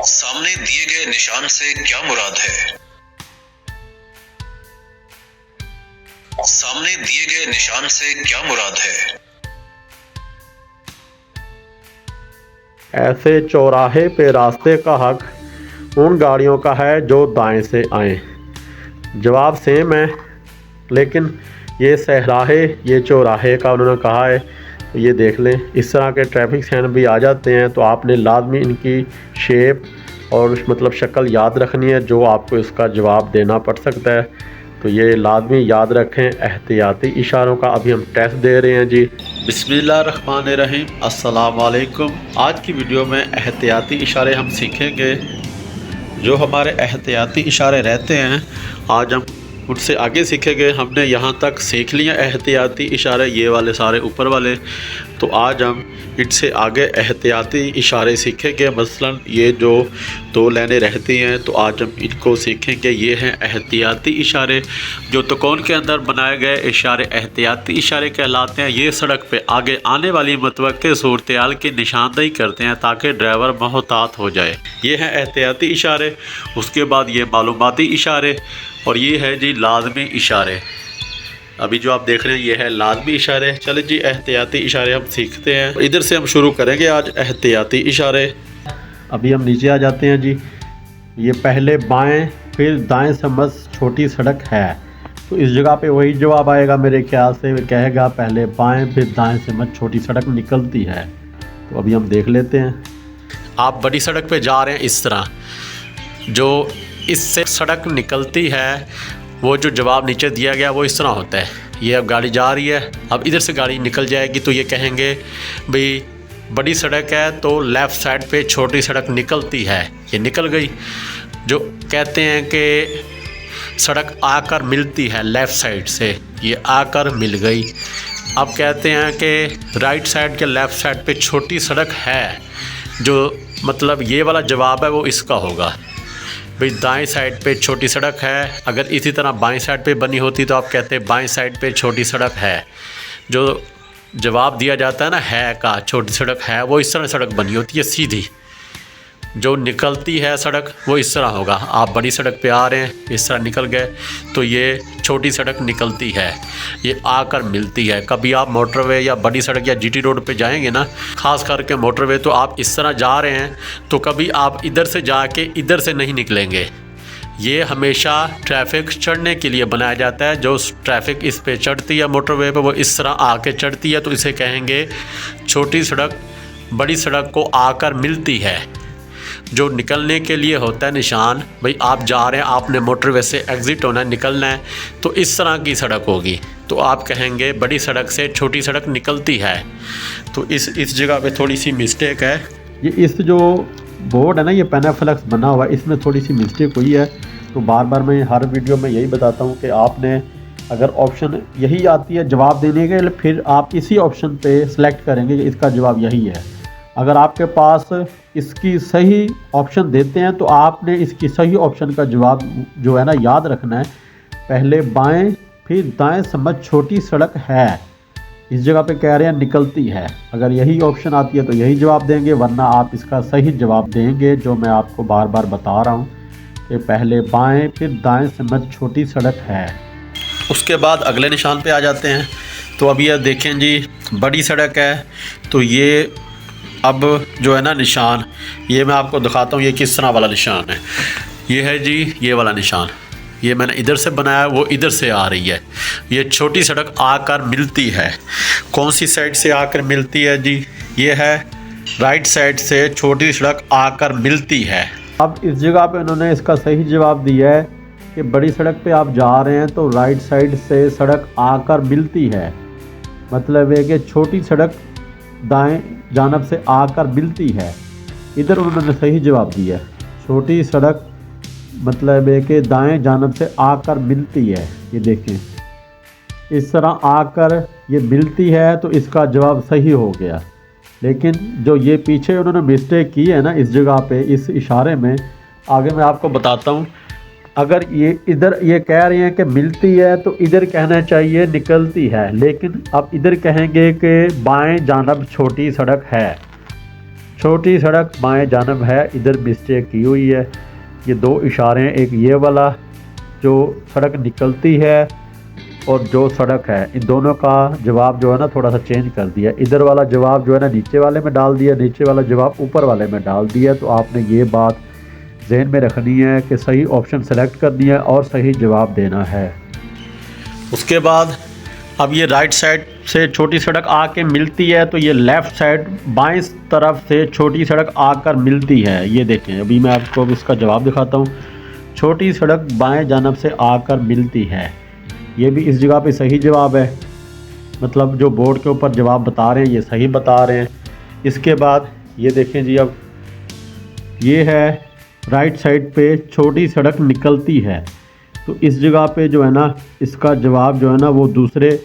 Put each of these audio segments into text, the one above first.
सामने दिए गए निशान से क्या मुराद है? सामने दिए गए निशान से क्या मुराद है? ऐसे चौराहे पे रास्ते का हक उन गाड़ियों का है जो दाएं से आएं। जवाब सेम है, लेकिन ये सहराहे, ये चौराहे का उन्होंने कहा है। तो ये देख लें, इस तरह के ट्रैफिक साइन भी आ जाते हैं, तो आपने लाजमी इनकी शेप और मतलब शक्ल याद रखनी है, जो आपको इसका जवाब देना पड़ सकता है। तो ये लाजमी याद रखें। एहतियाती इशारों का अभी हम टेस्ट दे रहे हैं जी। बिस्मिल्लाहिर्रहमानिर्रहीम, अस्सलाम वालेकुम। आज की वीडियो में एहतियाती इशारे हम सीखेंगे। जो हमारे एहतियाती इशारे रहते हैं, आज हम उनसे आगे सीखेंगे। हमने यहाँ तक सीख लिया एहतियाती इशारे, ये वाले सारे ऊपर वाले। तो आज हम इनसे आगे एहतियाती इशारे सीखेंगे। मसलन ये जो दो लाइनें रहती हैं, तो आज हम इनको सीखेंगे। ये हैं एहतियाती इशारे। जो तकोन के अंदर बनाए गए इशारे एहतियाती इशारे कहलाते हैं। ये सड़क पे आगे आने वाली मुतवक्किल सूरत-ए-हाल की निशानदेही करते हैं ताकि ड्राइवर मोहतात हो जाए। ये हैं एहतियाती इशारे। उसके बाद ये मालूमाती इशारे, और ये है जी लाजमी इशारे। अभी जो आप देख रहे हैं ये है लाजमी इशारे। चले जी एहतियाती इशारे हम सीखते हैं। इधर से हम शुरू करेंगे आज एहतियाती इशारे। अभी हम नीचे आ जाते हैं जी। ये पहले बाएं फिर दाएं समझ छोटी सड़क है, तो इस जगह पे वही जवाब आएगा मेरे ख्याल से। कहेगा पहले बाएं फिर दाएं समझ छोटी सड़क निकलती है। तो अभी हम देख लेते हैं। आप बड़ी सड़क पे जा रहे हैं, इस तरह जो इससे सड़क निकलती है, वो जो जवाब नीचे दिया गया वो इस तरह होता है। ये अब गाड़ी जा रही है, अब इधर से गाड़ी निकल जाएगी, तो ये कहेंगे भाई बड़ी सड़क है तो लेफ़्ट साइड पे छोटी सड़क निकलती है, ये निकल गई। जो कहते हैं कि सड़क आकर मिलती है लेफ़्ट साइड से, ये आकर मिल गई। अब कहते हैं कि राइट साइड के लेफ़्ट साइड पे छोटी सड़क है, जो मतलब ये वाला जवाब है वो इसका होगा। भाई दाएं साइड पे छोटी सड़क है, अगर इसी तरह बाएं साइड पे बनी होती तो आप कहते हैं बाएं साइड पे छोटी सड़क है। जो जवाब दिया जाता है ना है का, छोटी सड़क है, वो इस तरह सड़क बनी होती है सीधी। जो निकलती है सड़क वो इस तरह होगा। आप बड़ी सड़क पे आ रहे हैं, इस तरह निकल गए, तो ये छोटी सड़क निकलती है, ये आकर मिलती है। कभी आप मोटरवे या बड़ी सड़क या जीटी रोड पे जाएंगे ना, ख़ास करके मोटरवे, तो आप इस तरह जा रहे हैं, तो कभी आप इधर से जाके इधर से नहीं निकलेंगे। ये हमेशा ट्रैफिक चढ़ने के लिए बनाया जाता है। जो ट्रैफिक इस पे चढ़ती है मोटरवे पे, वो इस तरह आके चढ़ती है, तो इसे कहेंगे छोटी सड़क बड़ी सड़क को आकर मिलती है। जो निकलने के लिए होता है निशान, भाई आप जा रहे हैं, आपने मोटरवे से एग्ज़िट होना है, निकलना है, तो इस तरह की सड़क होगी, तो आप कहेंगे बड़ी सड़क से छोटी सड़क निकलती है। तो इस जगह पे थोड़ी सी मिस्टेक है। ये इस जो बोर्ड है ना, ये पेनाफ्लेक्स बना हुआ है, इसमें थोड़ी सी मिस्टेक हुई है। तो बार बार मैं हर वीडियो में यही बताता हूँ कि आपने अगर ऑप्शन यही आती है जवाब देने के, फिर आप इसी ऑप्शन पे सिलेक्ट करेंगे कि इसका जवाब यही है। अगर आपके पास इसकी सही ऑप्शन देते हैं, तो आपने इसकी सही ऑप्शन का जवाब जो है ना याद रखना है। पहले बाएं फिर दाएं समझ छोटी सड़क है, इस जगह पे कह रहे हैं निकलती है। अगर यही ऑप्शन आती है तो यही जवाब देंगे, वरना आप इसका सही जवाब देंगे, जो मैं आपको बार बार बता रहा हूँ कि पहले बाएं फिर दाएं समझ छोटी सड़क है। उसके बाद अगले निशान पे आ जाते हैं। तो अब ये देखें जी, बड़ी सड़क है, तो ये अब जो है ना निशान, ये मैं आपको दिखाता हूँ ये किस तरह वाला निशान है। ये है जी ये वाला निशान, ये मैंने इधर से बनाया, वो इधर से आ रही है। ये छोटी सड़क आकर मिलती है। कौन सी साइड से आकर मिलती है जी? ये है राइट साइड से छोटी सड़क आकर मिलती है। अब इस जगह पे उन्होंने इसका सही जवाब दिया है कि बड़ी सड़क पे आप जा रहे हैं तो राइट साइड से सड़क आकर मिलती है। मतलब है कि छोटी सड़क दाएं जानब से आकर मिलती है। इधर उन्होंने सही जवाब दिया, छोटी सड़क मतलब है कि दाएं जानब से आकर मिलती है। ये देखें, इस तरह आकर ये मिलती है, तो इसका जवाब सही हो गया। लेकिन जो ये पीछे उन्होंने मिस्टेक की है ना इस जगह पे, इस इशारे में, आगे मैं आपको बताता हूँ। अगर ये इधर ये कह रहे हैं कि मिलती है, तो इधर कहना चाहिए निकलती है, लेकिन अब इधर कहेंगे कि बाएं जानब छोटी सड़क है। छोटी सड़क बाएं जानब है, इधर मिस्टेक की हुई है। ये दो इशारे हैं, एक ये वाला जो सड़क निकलती है और जो सड़क है, इन दोनों का जवाब जो है ना थोड़ा सा चेंज कर दिया। इधर वाला जवाब जो है ना नीचे वाले में डाल दिया, नीचे वाला जवाब ऊपर वाले में डाल दिया। तो आपने ये बात जहन में रखनी है कि सही ऑप्शन सेलेक्ट करनी है और सही जवाब देना है। उसके बाद अब ये राइट साइड से छोटी सड़क आके मिलती है, तो ये लेफ़्ट साइड बाएं तरफ से छोटी सड़क आकर मिलती है। ये देखें, अभी मैं आपको इसका जवाब दिखाता हूँ। छोटी सड़क बाएं जानब से आकर मिलती है, ये भी इस जगह पे सही जवाब है। मतलब जो बोर्ड के ऊपर जवाब बता रहे हैं ये सही बता रहे हैं। इसके बाद ये देखें जी, अब ये है राइट साइड पे छोटी सड़क निकलती है, तो इस जगह पे जो है ना इसका जवाब जो है ना वो दूसरे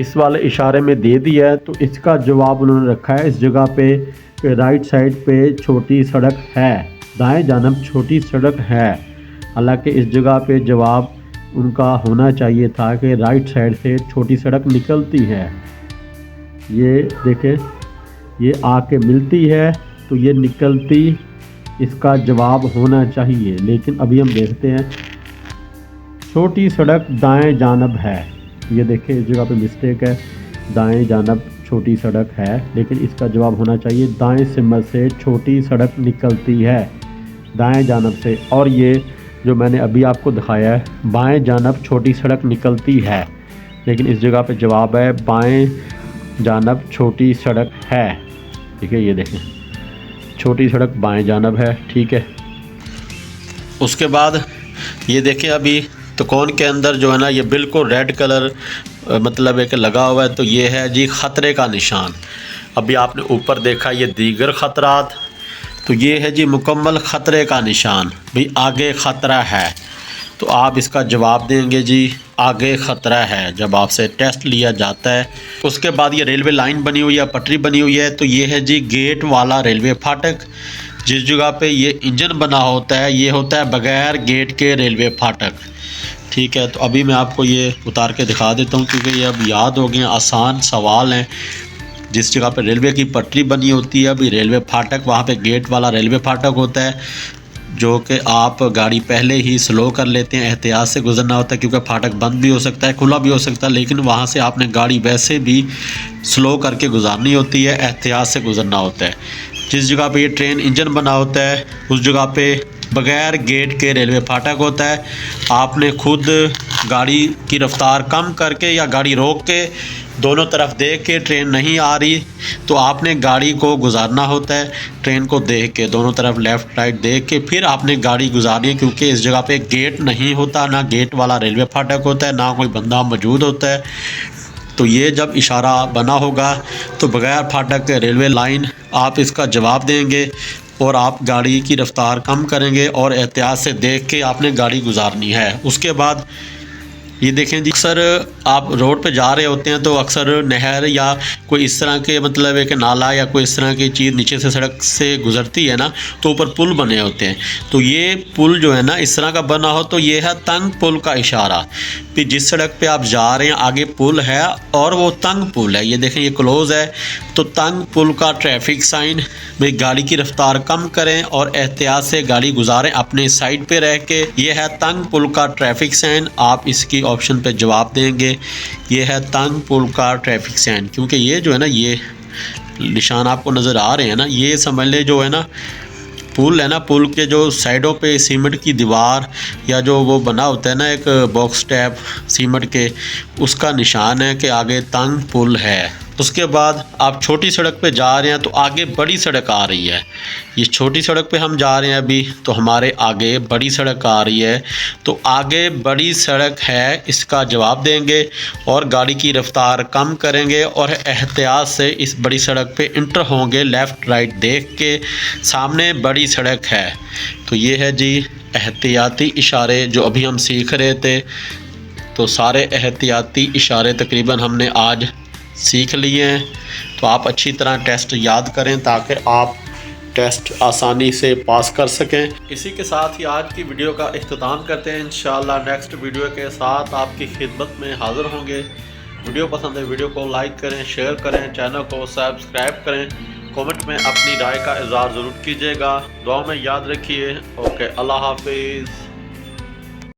इस वाले इशारे में दे दिया है। तो इसका जवाब उन्होंने रखा है इस जगह पे कि राइट साइड पे छोटी सड़क है, दाएं जानब छोटी सड़क है। हालांकि इस जगह पे जवाब उनका होना चाहिए था कि राइट साइड से छोटी सड़क निकलती है। ये देखें, ये आके मिलती है तो ये निकलती इसका जवाब होना चाहिए, लेकिन अभी हम देखते हैं छोटी सड़क दाएं जानब है। ये देखें, इस जगह पे मिस्टेक है, दाएं जानब छोटी सड़क है, लेकिन इसका जवाब होना चाहिए दाएं सिमत से छोटी सड़क निकलती है, दाएं जानब से। और ये जो मैंने अभी आपको दिखाया है बाएं जानब छोटी सड़क निकलती है, लेकिन इस जगह पे जवाब है बाएं जानब छोटी सड़क है। ठीक है, ये देखें छोटी सड़क बाएं जानब है। ठीक है, उसके बाद ये देखें अभी त्रिकोण के अंदर जो है ना ये बिल्कुल रेड कलर मतलब एक लगा हुआ है, तो ये है जी ख़तरे का निशान। अभी आपने ऊपर देखा ये दीगर ख़तरात, तो ये है जी मुकम्मल ख़तरे का निशान, भाई आगे ख़तरा है। तो आप इसका जवाब देंगे जी आगे ख़तरा है जब आपसे टेस्ट लिया जाता है। उसके बाद ये रेलवे लाइन बनी हुई है, पटरी बनी हुई है, तो ये है जी गेट वाला रेलवे फाटक। जिस जगह पे ये इंजन बना होता है ये होता है बग़ैर गेट के रेलवे फाटक। ठीक है, तो अभी मैं आपको ये उतार के दिखा देता हूँ क्योंकि ये अब याद हो गए, आसान सवाल हैं। जिस जगह पे रेलवे की पटरी बनी होती है अभी रेलवे फाटक, वहाँ पे गेट वाला रेलवे फाटक होता है, जो कि आप गाड़ी पहले ही स्लो कर लेते हैं, एहतियात से गुजरना होता है क्योंकि फाटक बंद भी हो सकता है, खुला भी हो सकता है, लेकिन वहाँ से आपने गाड़ी वैसे भी स्लो करके गुजारनी होती है, एहतियात से गुजरना होता है। जिस जगह पे ये ट्रेन इंजन बना होता है उस जगह पे बग़ैर गेट के रेलवे फाटक होता है। आपने खुद गाड़ी की रफ़्तार कम करके या गाड़ी रोक के दोनों तरफ देख के ट्रेन नहीं आ रही तो आपने गाड़ी को गुजारना होता है, ट्रेन को देख के दोनों तरफ लेफ़्ट राइट देख के फिर आपने गाड़ी गुजारनी है, क्योंकि इस जगह पे गेट नहीं होता, ना गेट वाला रेलवे फाटक होता है, ना कोई बंदा मौजूद होता है। तो ये जब इशारा बना होगा तो बग़ैर फाटक के रेलवे लाइन आप इसका जवाब देंगे और आप गाड़ी की रफ़्तार कम करेंगे और एहतियात से देख के आपने गाड़ी गुजारनी है। उसके बाद ये देखें जी, अक्सर आप रोड पे जा रहे होते हैं तो अक्सर नहर या कोई इस तरह के मतलब एक नाला या कोई इस तरह की चीज़ नीचे से सड़क से गुज़रती है ना, तो ऊपर पुल बने होते हैं। तो ये पुल जो है ना इस तरह का बना हो तो ये है तंग पुल का इशारा। फिर जिस सड़क पे आप जा रहे हैं आगे पुल है और वो तंग पुल है, ये देखें ये क्लोज़ है, तो तंग पुल का ट्रैफिक साइन, भाई गाड़ी की रफ़्तार कम करें और एहतियात से गाड़ी गुजारें अपने साइड पे रह के। ये है तंग पुल का ट्रैफिक साइन, आप इसकी ऑप्शन पे जवाब देंगे ये है तंग पुल का ट्रैफिक साइन, क्योंकि ये जो है ना ये निशान आपको नज़र आ रहे हैं ना, ये समझ ले जो है ना पुल है ना, पुल के जो साइडों पे सीमेंट की दीवार या जो वो बना होता है ना एक बॉक्स टैप सीमेंट के, उसका निशान है कि आगे तंग पुल है। उसके बाद आप छोटी सड़क पे जा रहे हैं तो आगे बड़ी सड़क आ रही है, ये छोटी सड़क पे हम जा रहे हैं अभी तो हमारे आगे बड़ी सड़क आ रही है, तो आगे बड़ी सड़क है इसका जवाब देंगे और गाड़ी की रफ़्तार कम करेंगे और एहतियात से इस बड़ी सड़क पे इंटर होंगे लेफ़्ट राइट देख के, सामने बड़ी सड़क है। तो ये है जी एहतियाती इशारे जो अभी हम सीख रहे थे। तो सारे एहतियाती इशारे तकरीबन हमने आज सीख लिए हैं, तो आप अच्छी तरह टेस्ट याद करें ताकि आप टेस्ट आसानी से पास कर सकें। इसी के साथ ही आज की वीडियो का इख्तिताम करते हैं। इंशाअल्लाह नेक्स्ट वीडियो के साथ आपकी खिदमत में हाज़िर होंगे। वीडियो पसंद है वीडियो को लाइक करें, शेयर करें, चैनल को सब्सक्राइब करें, कमेंट में अपनी राय का इज़हार ज़रूर कीजिएगा। दुआ में याद रखिए। ओके, अल्लाह हाफिज़।